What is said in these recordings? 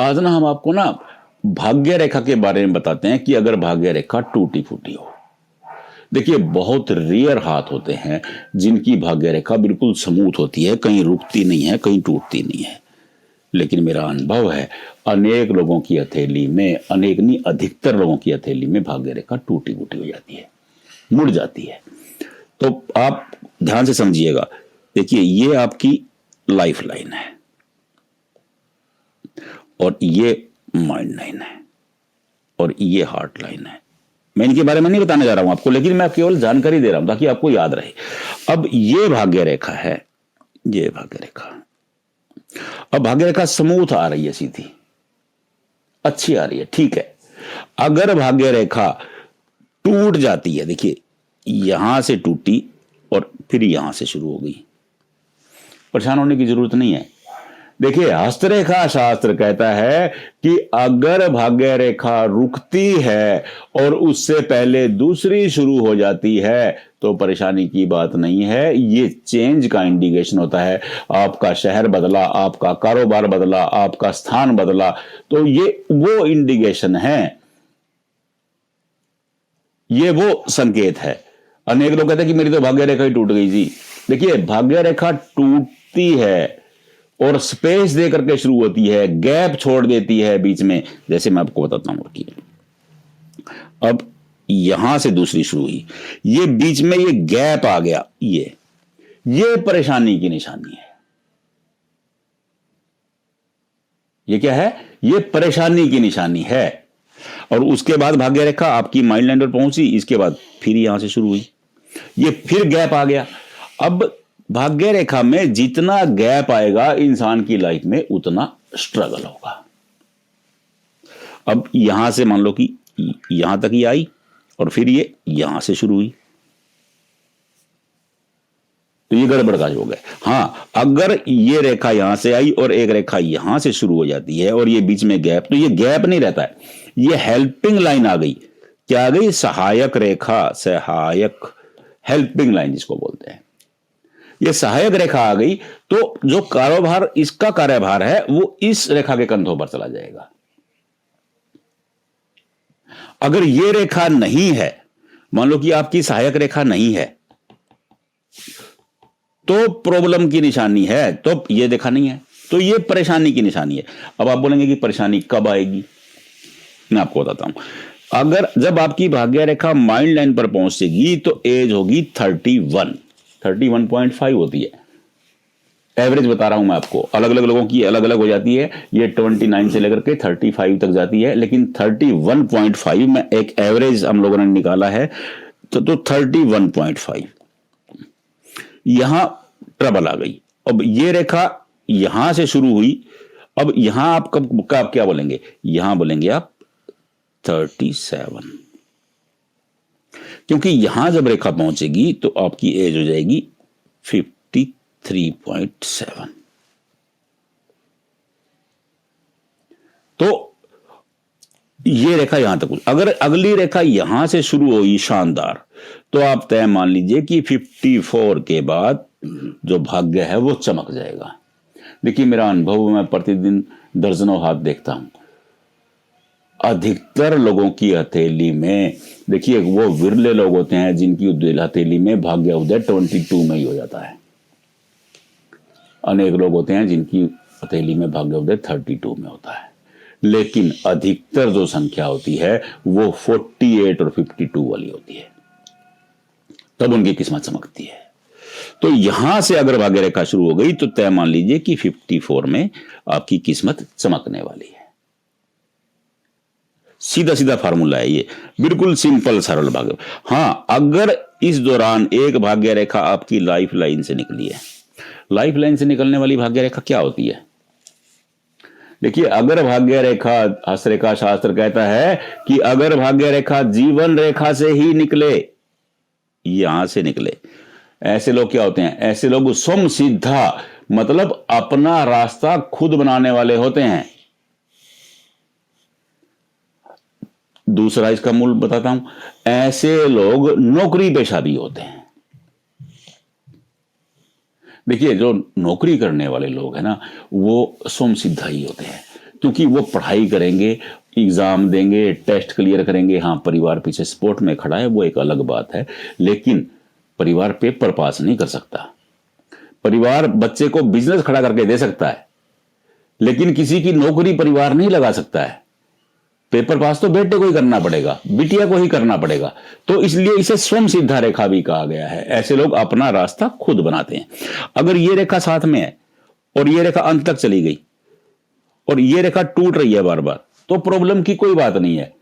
आज ना हम आपको ना भाग्य रेखा के बारे में बताते हैं कि अगर भाग्य रेखा टूटी फूटी हो। देखिए, बहुत रेयर हाथ होते हैं जिनकी भाग्य रेखा बिल्कुल स्मूथ होती है, कहीं रुकती नहीं है, कहीं टूटती नहीं है। लेकिन मेरा अनुभव है, अनेक लोगों की हथेली में, अनेक नहीं अधिकतर लोगों की हथेली में भाग्य रेखा टूटी फूटी हो जाती है, मुड़ जाती है। तो आप ध्यान से समझिएगा। देखिए, ये आपकी लाइफ लाइन है और ये माइंड लाइन है और ये हार्ट लाइन है। मैं इनके बारे में नहीं बताने जा रहा हूं आपको, लेकिन मैं केवल जानकारी दे रहा हूं ताकि आपको याद रहे। अब ये भाग्य रेखा है, ये भाग्य रेखा। अब भाग्य रेखा स्मूथ आ रही है, सीधी अच्छी आ रही है, ठीक है। अगर भाग्य रेखा टूट जाती है, देखिए यहां से टूटी और फिर यहां से शुरू हो गई, परेशान होने की जरूरत नहीं है। देखिए, हस्तरेखा शास्त्र कहता है कि अगर भाग्य रेखा रुकती है और उससे पहले दूसरी शुरू हो जाती है तो परेशानी की बात नहीं है, ये चेंज का इंडिकेशन होता है। आपका शहर बदला, आपका कारोबार बदला, आपका स्थान बदला, तो ये वो इंडिकेशन है, ये वो संकेत है। अनेक लोग कहते हैं कि मेरी तो भाग्य रेखा ही टूट गई जी। देखिए, भाग्य रेखा टूटती है और स्पेस दे करके शुरू होती है, गैप छोड़ देती है बीच में। जैसे मैं आपको बताता हूं कि अब यहां से दूसरी शुरू हुई, ये बीच में ये गैप आ गया, ये परेशानी की निशानी है। ये क्या है? ये परेशानी की निशानी है। और उसके बाद भाग्य रेखा आपकी माइंड लाइन पर पहुंची, इसके बाद फिर यहां से शुरू हुई, ये फिर गैप आ गया। अब भाग्य रेखा में जितना गैप आएगा इंसान की लाइफ में उतना स्ट्रगल होगा। अब यहां से मान लो कि यहां तक ही आई और फिर ये यहां से शुरू हुई, तो ये गड़बड़ का हो गए। हां, अगर ये रेखा यहां से आई और एक रेखा यहां से शुरू हो जाती है और ये बीच में गैप, तो ये गैप नहीं रहता है, ये हेल्पिंग लाइन आ गई। क्या आ गई? सहायक रेखा, सहायक, हेल्पिंग लाइन जिसको बोलते हैं। ये सहायक रेखा आ गई तो जो कारोबार, इसका कार्यभार है वो इस रेखा के कंधों पर चला जाएगा। अगर ये रेखा नहीं है, मान लो कि आपकी सहायक रेखा नहीं है, तो प्रॉब्लम की निशानी है। तो ये देखा नहीं है तो ये परेशानी की निशानी है। अब आप बोलेंगे कि परेशानी कब आएगी, मैं आपको बताता हूं। अगर जब आपकी भाग्य रेखा माइंड लाइन पर पहुंचेगी तो एज होगी 31.5 होती है। एवरेज बता रहा हूं मैं आपको, अलग अलग लोगों की अलग अलग हो जाती है। ये 29 से लेकर के 35 तक जाती है, लेकिन 31.5 में एक एवरेज हम लोगों ने निकाला है। तो 31.5 यहां ट्रबल आ गई। अब ये रेखा यहां से शुरू हुई, अब यहां आप कब क्या बोलेंगे? यहां बोलेंगे आप 37, क्योंकि यहां जब रेखा पहुंचेगी तो आपकी एज हो जाएगी 53.7। तो ये रेखा यहां तक, अगर अगली रेखा यहां से शुरू हुई शानदार, तो आप तय मान लीजिए कि 54 के बाद जो भाग्य है वो चमक जाएगा। देखिए, मेरा अनुभव, मैं प्रतिदिन दर्जनों हाथ देखता हूं। अधिकतर लोगों की हथेली में, देखिए वो विरले लोग होते हैं जिनकी हथेली में भाग्य उदय 22 में ही हो जाता है। अनेक लोग होते हैं जिनकी हथेली में भाग्य उदय 32 में होता है, लेकिन अधिकतर जो संख्या होती है वो 48 और 52 वाली होती है, तब उनकी किस्मत चमकती है। तो यहां से अगर भाग्य रेखा शुरू हो गई तो तय मान लीजिए कि 54 में आपकी किस्मत चमकने वाली है। सीधा सीधा फार्मूला है ये, बिल्कुल सिंपल सरल भाग्य। हां, अगर इस दौरान एक भाग्य रेखा आपकी लाइफ लाइन से निकली है, लाइफ लाइन से निकलने वाली भाग्य रेखा क्या होती है? देखिए, अगर भाग्य रेखा, हस्तरेखा शास्त्र कहता है कि अगर भाग्य रेखा जीवन रेखा से ही निकले, यहां से निकले, ऐसे लोग क्या होते हैं? ऐसे लोग स्वयं सिद्धा, मतलब अपना रास्ता खुद बनाने वाले होते हैं। दूसरा इसका मूल बताता हूं, ऐसे लोग नौकरी पेशा भी होते हैं। देखिए, जो नौकरी करने वाले लोग हैं ना, वो स्वयं सिद्धा ही होते हैं। क्योंकि वो पढ़ाई करेंगे, एग्जाम देंगे, टेस्ट क्लियर करेंगे। हाँ, परिवार पीछे सपोर्ट में खड़ा है, वो एक अलग बात है, लेकिन परिवार पेपर पास नहीं कर सकता। परिवार बच्चे को बिजनेस खड़ा करके दे सकता है, लेकिन किसी की नौकरी परिवार नहीं लगा सकता है। पेपर पास तो बेटे को ही करना पड़ेगा, बिटिया को ही करना पड़ेगा। तो इसलिए इसे स्वयं सिद्धा रेखा भी कहा गया है। ऐसे लोग अपना रास्ता खुद बनाते हैं। अगर ये रेखा साथ में है और ये रेखा अंत तक चली गई और ये रेखा टूट रही है बार बार, तो प्रॉब्लम की कोई बात नहीं है।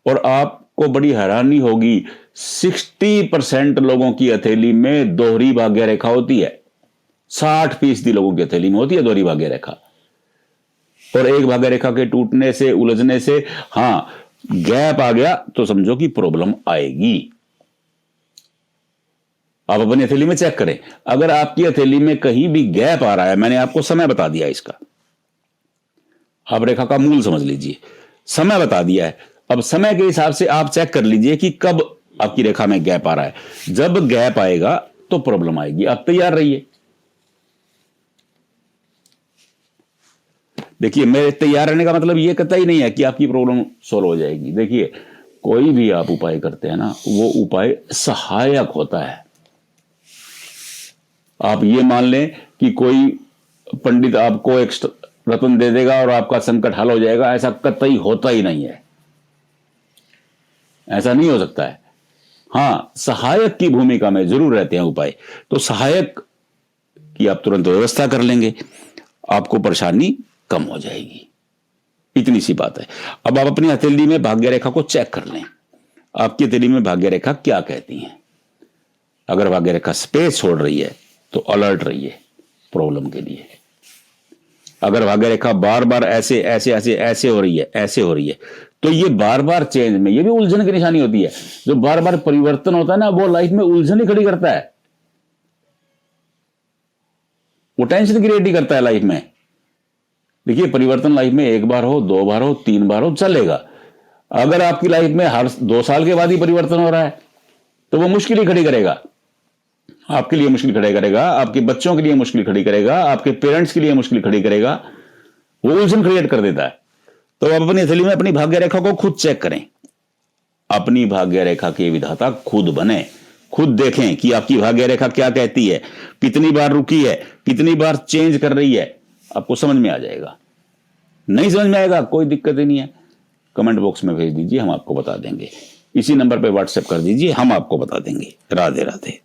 और आपको बड़ी हैरानी होगी, 60% लोगों की हथेली में दोहरी भाग्य रेखा होती है। 60% लोगों की हथेली में होती है दोहरी भाग्य रेखा। और एक भाग्य रेखा के टूटने से, उलझने से, हां, गैप आ गया तो समझो कि प्रॉब्लम आएगी। आप अपनी हथेली में चेक करें, अगर आपकी हथेली में कहीं भी गैप आ रहा है, मैंने आपको समय बता दिया इसका, आप रेखा का मूल समझ लीजिए, समय बता दिया है। अब समय के हिसाब से आप चेक कर लीजिए कि कब आपकी रेखा में गैप आ रहा है। जब गैप आएगा तो प्रॉब्लम आएगी, आप तैयार रहिए। देखिए, मेरे तैयार रहने का मतलब यह कतई नहीं है कि आपकी प्रॉब्लम सॉल्व हो जाएगी। देखिए, कोई भी आप उपाय करते हैं ना, वो उपाय सहायक होता है। आप ये मान लें कि कोई पंडित आपको एक रत्न दे देगा और आपका संकट हल हो जाएगा, ऐसा कतई होता ही नहीं है। ऐसा नहीं हो सकता है। हां, सहायक की भूमिका में जरूर रहते हैं उपाय। तो सहायक की आप तुरंत व्यवस्था कर लेंगे, आपको परेशानी कम हो जाएगी। इतनी सी बात है। अब आप अपनी हथेली में भाग्य रेखा को चेक कर लें, आपकी हथेली में भाग्य रेखा क्या कहती है। अगर भाग्य रेखा स्पेस छोड़ रही है तो अलर्ट रहिए प्रॉब्लम के लिए। अगर भाग्य रेखा बार बार ऐसे ऐसे ऐसे ऐसे हो रही है, ऐसे हो रही है, तो ये बार बार चेंज में, ये भी उलझन की निशानी होती है। जो बार बार परिवर्तन होता है ना, वो लाइफ में उलझन ही खड़ी करता है, वो टेंशन क्रिएट ही करता है लाइफ में। देखिए, परिवर्तन लाइफ में एक बार हो, 2 बार हो, 3 बार हो, चलेगा। अगर आपकी लाइफ में हर 2 साल के बाद ही परिवर्तन हो रहा है तो वो मुश्किल ही खड़ी करेगा। आपके लिए मुश्किल खड़ी करेगा, आपके बच्चों के लिए मुश्किल खड़ी करेगा, आपके पेरेंट्स के लिए मुश्किल खड़ी करेगा, वो उलझन क्रिएट कर देता है। तो आप अपनी हथेली में अपनी भाग्य रेखा को खुद चेक करें। अपनी भाग्य रेखा के विधाता खुद बने, खुद देखें कि आपकी भाग्य रेखा क्या कहती है, कितनी बार रुकी है, कितनी बार चेंज कर रही है, आपको समझ में आ जाएगा। नहीं समझ में आएगा, कोई दिक्कत ही नहीं है, कमेंट बॉक्स में भेज दीजिए, हम आपको बता देंगे। इसी नंबर पर व्हाट्सएप कर दीजिए, हम आपको बता देंगे। राधे राधे।